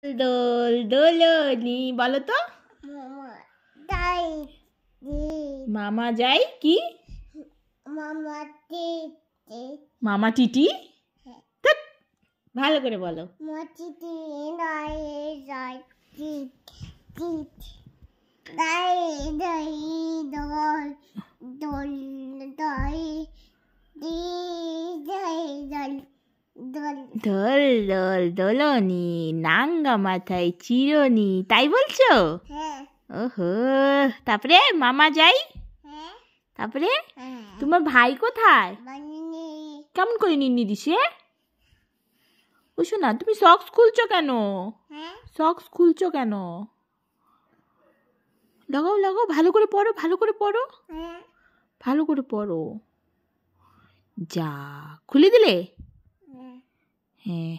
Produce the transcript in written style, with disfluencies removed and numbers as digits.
দোল দোলনি বলো তো। মামা যাই কি? মামা টিটি। ভালো করে বলো। দোল দোল দোলনি নাঙ্গা মাথায় চিরনি, তাই বলছো? ওহো, তারপরে মামা যাই, তারপরে তোমার ভাই কোথায়? কেমন করে নিন্নি দিছে? ও শোনা, তুমি সক্স খুলছো কেন? সক্স খুলছো কেন? লাগাও লাগাও, ভালো করে পড়ো, ভালো করে পড়ো, ভালো করে পড়ো। যা খুলে দিলে? হ্যাঁ।